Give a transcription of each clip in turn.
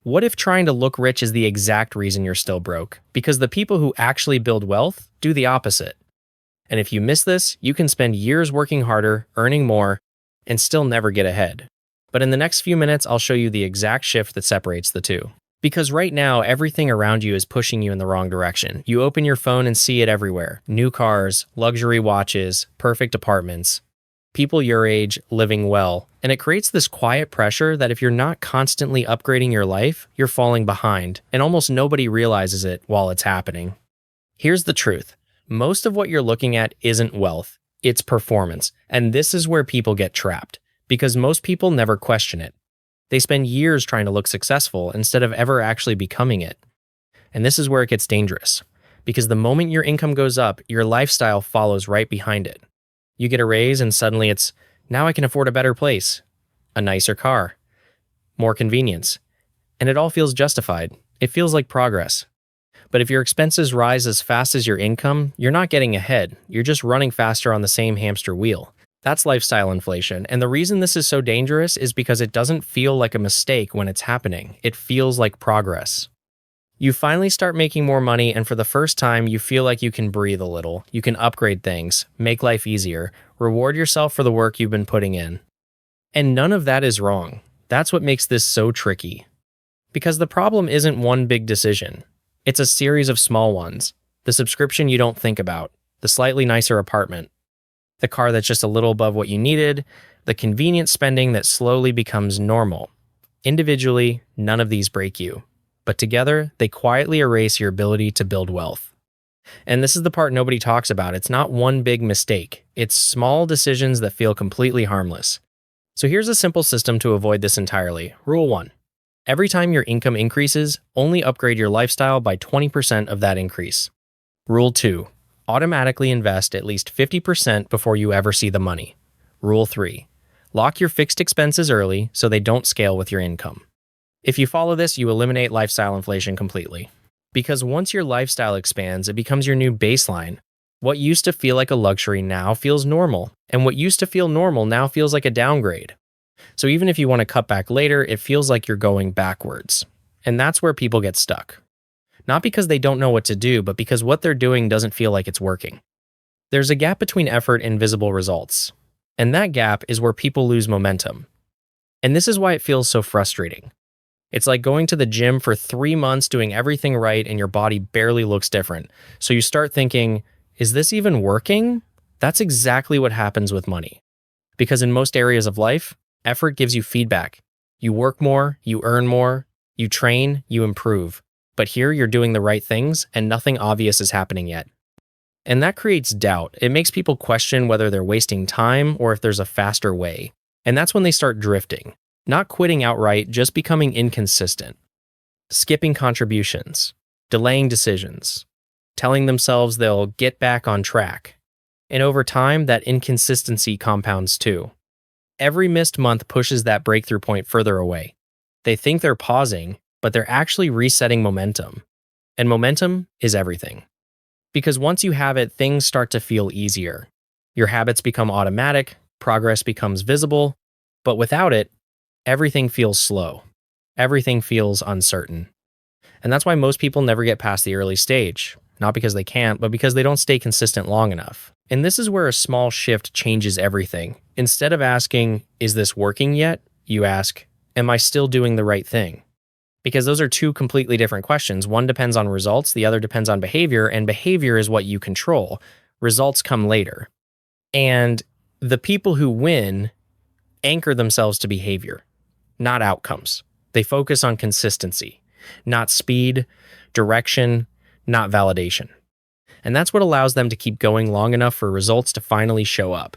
What if trying to look rich is the exact reason you're still broke? Because the people who actually build wealth do the opposite. And if you miss this, you can spend years working harder, earning more, and still never get ahead. But in the next few minutes, I'll show you the exact shift that separates the two. Because right now, everything around you is pushing you in the wrong direction. You open your phone and see it everywhere. New cars, luxury watches, perfect apartments, people your age living well. And it creates this quiet pressure that if you're not constantly upgrading your life, you're falling behind. And almost nobody realizes it while it's happening. Here's the truth. Most of what you're looking at isn't wealth, it's performance. And this is where people get trapped, because most people never question it. They spend years trying to look successful instead of ever actually becoming it. And this is where it gets dangerous, because the moment your income goes up, your lifestyle follows right behind it. You get a raise and suddenly it's, now I can afford a better place, a nicer car, more convenience. And it all feels justified. It feels like progress. But if your expenses rise as fast as your income, you're not getting ahead. You're just running faster on the same hamster wheel. That's lifestyle inflation. And the reason this is so dangerous is because it doesn't feel like a mistake when it's happening. It feels like progress. You finally start making more money, and for the first time, you feel like you can breathe a little. You can upgrade things, make life easier, reward yourself for the work you've been putting in. And none of that is wrong. That's what makes this so tricky. Because the problem isn't one big decision. It's a series of small ones. The subscription you don't think about, the slightly nicer apartment, the car that's just a little above what you needed, the convenient spending that slowly becomes normal. Individually, none of these break you. But together, they quietly erase your ability to build wealth. And this is the part nobody talks about. It's not one big mistake. It's small decisions that feel completely harmless. So here's a simple system to avoid this entirely. Rule 1. Every time your income increases, only upgrade your lifestyle by 20% of that increase. Rule 2. Automatically invest at least 50% before you ever see the money. Rule 3. Lock your fixed expenses early so they don't scale with your income. If you follow this, you eliminate lifestyle inflation completely. Because once your lifestyle expands, it becomes your new baseline. What used to feel like a luxury now feels normal, and what used to feel normal now feels like a downgrade. So even if you want to cut back later, it feels like you're going backwards. And that's where people get stuck. Not because they don't know what to do, but because what they're doing doesn't feel like it's working. There's a gap between effort and visible results. And that gap is where people lose momentum. And this is why it feels so frustrating. It's like going to the gym for 3 months doing everything right and your body barely looks different. So you start thinking, is this even working? That's exactly what happens with money. Because in most areas of life, effort gives you feedback. You work more, you earn more, you train, you improve. But here you're doing the right things and nothing obvious is happening yet. And that creates doubt. It makes people question whether they're wasting time or if there's a faster way. And that's when they start drifting. Not quitting outright, just becoming inconsistent. Skipping contributions, delaying decisions, telling themselves they'll get back on track. And over time, that inconsistency compounds too. Every missed month pushes that breakthrough point further away. They think they're pausing, but they're actually resetting momentum. And momentum is everything. Because once you have it, things start to feel easier. Your habits become automatic, progress becomes visible, but without it, everything feels slow. Everything feels uncertain. And that's why most people never get past the early stage. Not because they can't, but because they don't stay consistent long enough. And this is where a small shift changes everything. Instead of asking, is this working yet? You ask, am I still doing the right thing? Because those are two completely different questions. One depends on results, the other depends on behavior, and behavior is what you control. Results come later. And the people who win anchor themselves to behavior, not outcomes. They focus on consistency, not speed, direction, not validation. And that's what allows them to keep going long enough for results to finally show up.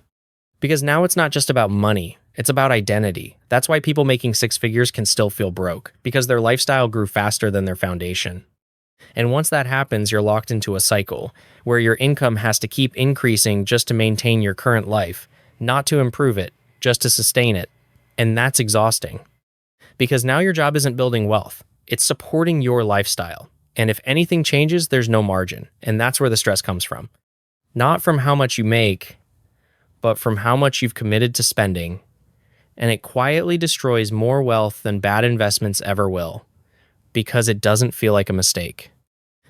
Because now it's not just about money, it's about identity. That's why people making 6 figures can still feel broke, because their lifestyle grew faster than their foundation. And once that happens, you're locked into a cycle, where your income has to keep increasing just to maintain your current life, not to improve it, just to sustain it. And that's exhausting. Because now your job isn't building wealth, it's supporting your lifestyle. And if anything changes, there's no margin. And that's where the stress comes from. Not from how much you make, but from how much you've committed to spending. And it quietly destroys more wealth than bad investments ever will. because it doesn't feel like a mistake.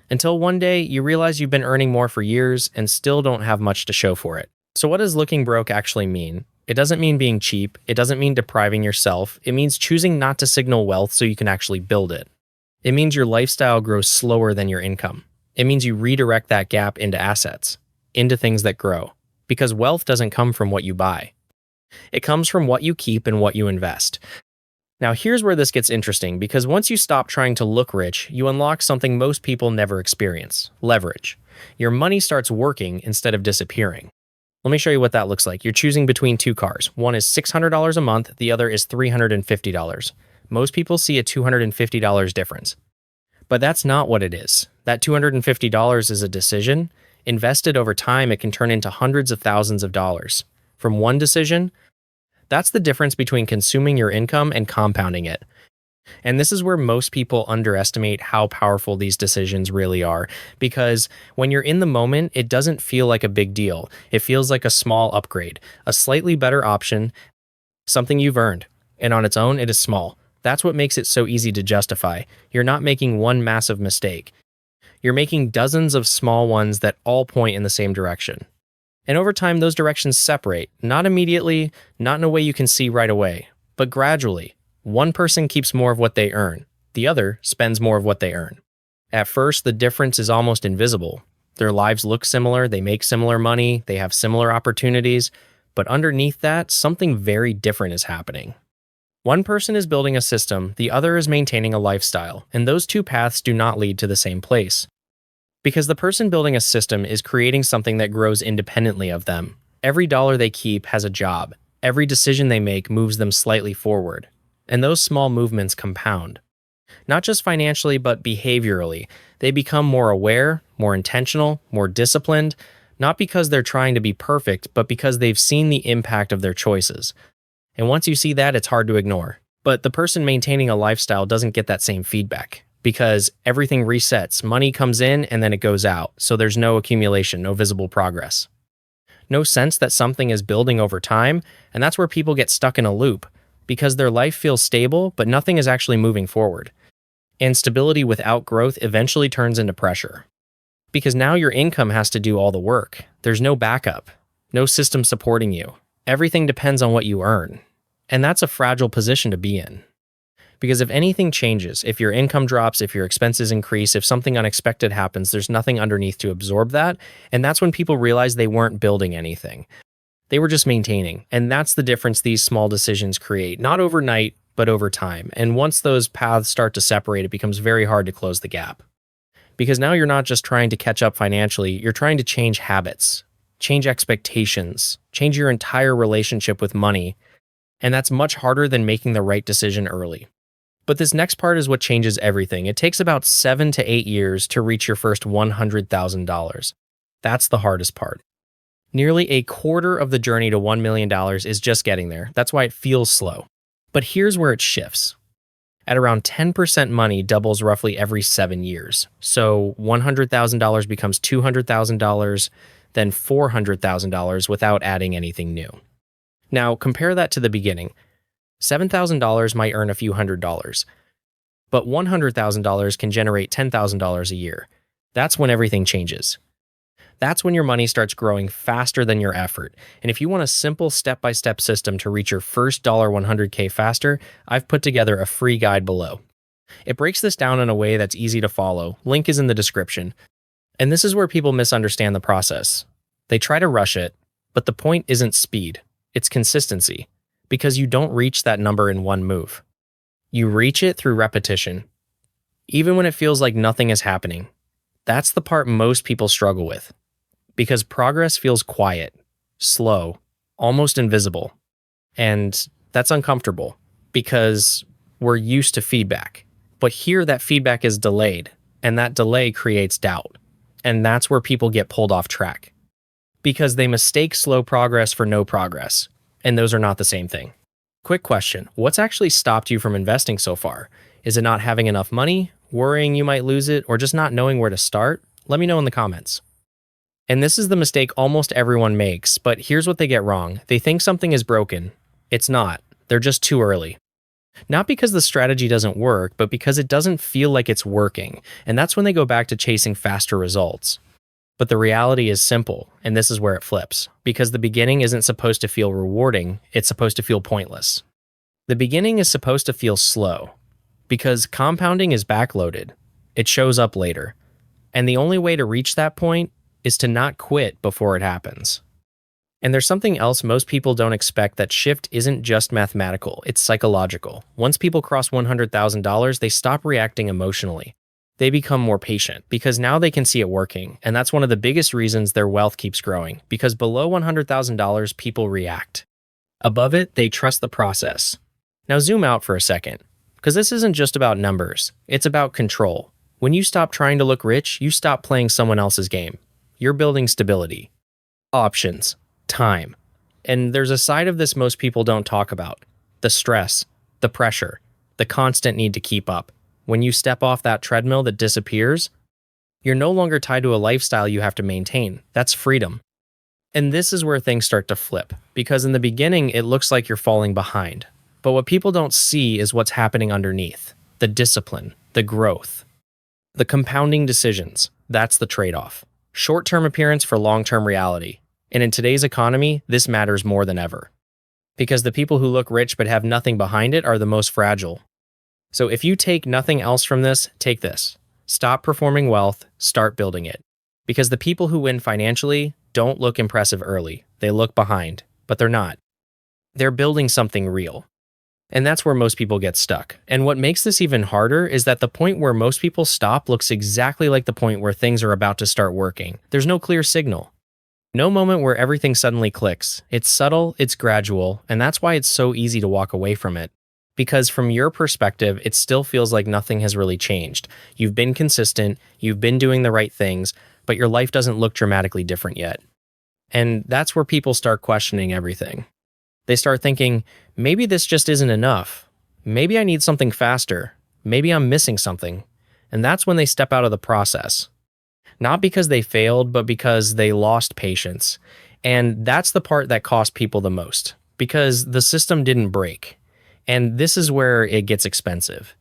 Until one day, you realize you've been earning more for years and still don't have much to show for it. So, what does looking broke actually mean? It doesn't mean being cheap. It doesn't mean depriving yourself. It means choosing not to signal wealth so you can actually build it. It means your lifestyle grows slower than your income. It means you redirect that gap into assets, into things that grow. Because wealth doesn't come from what you buy, it comes from what you keep and what you invest. Now, here's where this gets interesting, because once you stop trying to look rich, you unlock something most people never experience: leverage. Your money starts working instead of disappearing. Let me show you what that looks like. You're choosing between two cars. One is $600 a month, the other is $350. Most people see a $250 difference. But that's not what it is. That $250 is a decision. Invested over time, it can turn into hundreds of thousands of dollars. From one decision, that's the difference between consuming your income and compounding it. And this is where most people underestimate how powerful these decisions really are, because when you're in the moment, it doesn't feel like a big deal. It feels like a small upgrade, a slightly better option, something you've earned. And on its own, it is small. That's what makes it so easy to justify. You're not making one massive mistake. You're making dozens of small ones that all point in the same direction. And over time, those directions separate, not immediately, not in a way you can see right away, but gradually. One person keeps more of what they earn. The other spends more of what they earn. At first, the difference is almost invisible. Their lives look similar, they make similar money, they have similar opportunities, but underneath that, something very different is happening. One person is building a system, the other is maintaining a lifestyle, and those two paths do not lead to the same place. Because the person building a system is creating something that grows independently of them. Every dollar they keep has a job. Every decision they make moves them slightly forward. And those small movements compound. Not just financially, but behaviorally. They become more aware, more intentional, more disciplined, not because they're trying to be perfect, but because they've seen the impact of their choices. And once you see that, it's hard to ignore. But the person maintaining a lifestyle doesn't get that same feedback, because everything resets. Money comes in and then it goes out, so there's no accumulation, no visible progress. No sense that something is building over time, and that's where people get stuck in a loop, because their life feels stable, but nothing is actually moving forward. And stability without growth eventually turns into pressure. Because now your income has to do all the work. There's no backup, no system supporting you. Everything depends on what you earn. And that's a fragile position to be in. Because if anything changes, if your income drops, if your expenses increase, if something unexpected happens, there's nothing underneath to absorb that. And that's when people realize they weren't building anything. They were just maintaining. And that's the difference these small decisions create. Not overnight, but over time. And once those paths start to separate, it becomes very hard to close the gap. Because now you're not just trying to catch up financially, you're trying to change habits, change expectations, change your entire relationship with money. And that's much harder than making the right decision early. But this next part is what changes everything. It takes about 7 to 8 years to reach your first $100,000. That's the hardest part. Nearly a quarter of the journey to $1 million is just getting there. That's why it feels slow. But here's where it shifts. At around 10%, money doubles roughly every 7 years. So $100,000 becomes $200,000, then $400,000 without adding anything new. Now, compare that to the beginning. $7,000 might earn a few $100s, but $100,000 can generate $10,000 a year. That's when everything changes. That's when your money starts growing faster than your effort. And if you want a simple step-by-step system to reach your first $100K faster, I've put together a free guide below. It breaks this down in a way that's easy to follow. Link is in the description. And this is where people misunderstand the process. They try to rush it, but the point isn't speed, it's consistency. Because you don't reach that number in one move. You reach it through repetition. Even when it feels like nothing is happening. That's the part most people struggle with. Because progress feels quiet, slow, almost invisible. And that's uncomfortable because we're used to feedback. But here that feedback is delayed, and that delay creates doubt. And that's where people get pulled off track. Because they mistake slow progress for no progress. And those are not the same thing. Quick question, what's actually stopped you from investing so far? Is it not having enough money, worrying you might lose it, or just not knowing where to start? Let me know in the comments. And this is the mistake almost everyone makes, but here's what they get wrong. They think something is broken. It's not. They're just too early. Not because the strategy doesn't work, but because it doesn't feel like it's working. And that's when they go back to chasing faster results. But the reality is simple, and this is where it flips. Because the beginning isn't supposed to feel rewarding, it's supposed to feel pointless. The beginning is supposed to feel slow, because compounding is backloaded. It shows up later. And the only way to reach that point is to not quit before it happens. And there's something else most people don't expect: that shift isn't just mathematical, it's psychological. Once people cross $100,000, they stop reacting emotionally. They become more patient because now they can see it working. And that's one of the biggest reasons their wealth keeps growing, because below $100,000, people react. Above it, they trust the process. Now zoom out for a second, because this isn't just about numbers, it's about control. When you stop trying to look rich, you stop playing someone else's game. You're building stability, options, time. And there's a side of this most people don't talk about: the stress, the pressure, the constant need to keep up. When you step off that treadmill that disappears, you're no longer tied to a lifestyle you have to maintain. That's freedom. And this is where things start to flip, because in the beginning, it looks like you're falling behind. But what people don't see is what's happening underneath: the discipline, the growth, the compounding decisions. That's the trade-off. Short-term appearance for long-term reality. And in today's economy, this matters more than ever. Because the people who look rich but have nothing behind it are the most fragile. So if you take nothing else from this, take this. Stop performing wealth, start building it. Because the people who win financially don't look impressive early. They look behind, but they're not. They're building something real. And that's where most people get stuck. And what makes this even harder is that the point where most people stop looks exactly like the point where things are about to start working. There's no clear signal. No moment where everything suddenly clicks. It's subtle, it's gradual, and that's why it's so easy to walk away from it. Because from your perspective, it still feels like nothing has really changed. You've been consistent, you've been doing the right things, but your life doesn't look dramatically different yet. And that's where people start questioning everything. They start thinking, maybe this just isn't enough. Maybe I need something faster. Maybe I'm missing something. And that's when they step out of the process. Not because they failed, but because they lost patience. And that's the part that cost people the most, because the system didn't break. And this is where it gets expensive.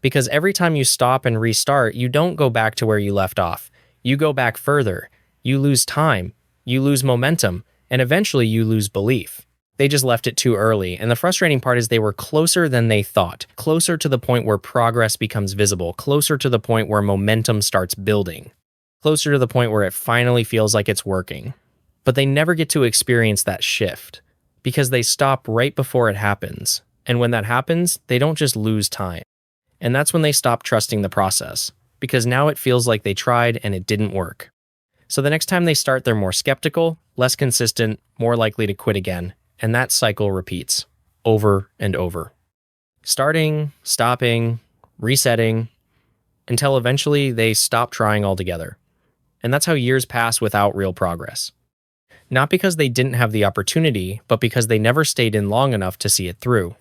Because every time you stop and restart, you don't go back to where you left off. You go back further. You lose time. You lose momentum. And eventually you lose belief. They just left it too early. And the frustrating part is they were closer than they thought. Closer to the point where progress becomes visible. Closer to the point where momentum starts building. Closer to the point where it finally feels like it's working. But they never get to experience that shift, because they stop right before it happens. And when that happens, they don't just lose time. And that's when they stop trusting the process, because now it feels like they tried and it didn't work. So the next time they start, they're more skeptical, less consistent, more likely to quit again. And that cycle repeats over and over. Starting, stopping, resetting, until eventually they stop trying altogether. And that's how years pass without real progress. Not because they didn't have the opportunity, but because they never stayed in long enough to see it through.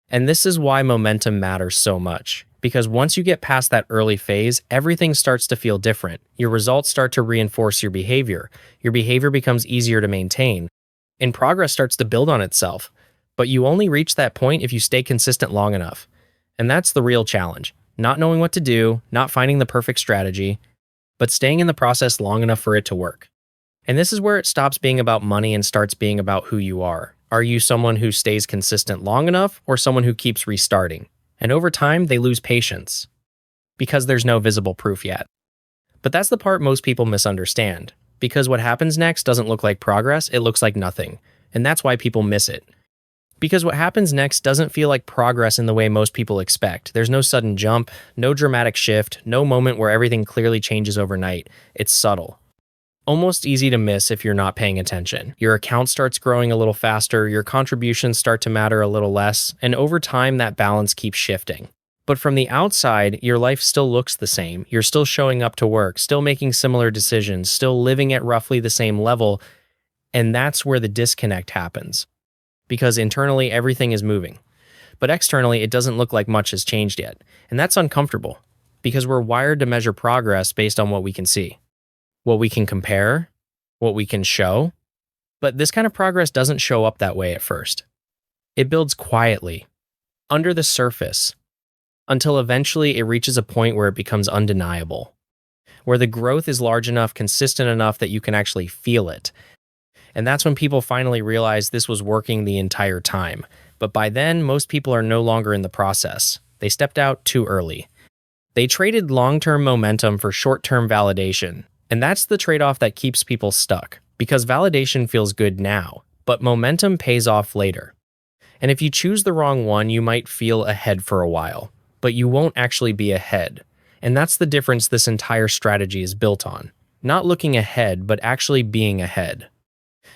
And this is why momentum matters so much. Because once you get past that early phase, everything starts to feel different. Your results start to reinforce your behavior. Your behavior becomes easier to maintain. And progress starts to build on itself. But you only reach that point if you stay consistent long enough. And that's the real challenge. Not knowing what to do, not finding the perfect strategy, but staying in the process long enough for it to work. And this is where it stops being about money and starts being about who you are. Are you someone who stays consistent long enough, or someone who keeps restarting? And over time, they lose patience, because there's no visible proof yet. But that's the part most people misunderstand, because what happens next doesn't look like progress, it looks like nothing. And that's why people miss it. Because what happens next doesn't feel like progress in the way most people expect. There's no sudden jump, no dramatic shift, no moment where everything clearly changes overnight. It's subtle. Almost easy to miss if you're not paying attention. Your account starts growing a little faster, your contributions start to matter a little less, and over time that balance keeps shifting. But from the outside, your life still looks the same. You're still showing up to work, still making similar decisions, still living at roughly the same level, and that's where the disconnect happens. Because internally, everything is moving. But externally, it doesn't look like much has changed yet. And that's uncomfortable, because we're wired to measure progress based on what we can see, what we can compare, what we can show. But this kind of progress doesn't show up that way at first. It builds quietly, under the surface, until eventually it reaches a point where it becomes undeniable, where the growth is large enough, consistent enough that you can actually feel it. And that's when people finally realize this was working the entire time. But by then, most people are no longer in the process. They stepped out too early. They traded long-term momentum for short-term validation. And that's the trade-off that keeps people stuck, because validation feels good now, but momentum pays off later. And if you choose the wrong one, you might feel ahead for a while, but you won't actually be ahead. And that's the difference this entire strategy is built on. Not looking ahead, but actually being ahead.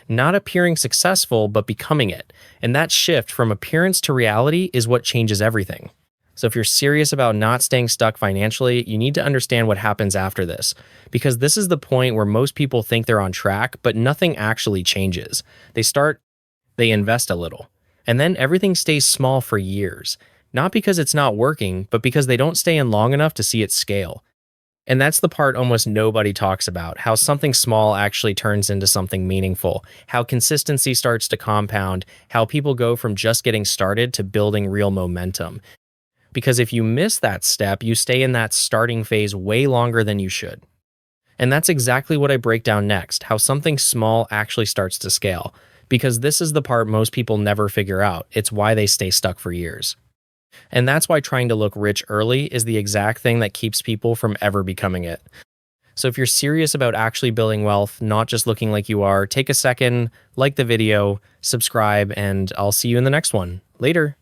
Not appearing successful, but becoming it. And that shift from appearance to reality is what changes everything. So if you're serious about not staying stuck financially, you need to understand what happens after this, because this is the point where most people think they're on track, but nothing actually changes. They invest a little, and then everything stays small for years. Not because it's not working, but because they don't stay in long enough to see it scale. And that's the part almost nobody talks about, how something small actually turns into something meaningful, how consistency starts to compound, how people go from just getting started to building real momentum. Because if you miss that step, you stay in that starting phase way longer than you should. And that's exactly what I break down next, how something small actually starts to scale. Because this is the part most people never figure out. It's why they stay stuck for years. And that's why trying to look rich early is the exact thing that keeps people from ever becoming it. So if you're serious about actually building wealth, not just looking like you are, take a second, like the video, subscribe, and I'll see you in the next one. Later.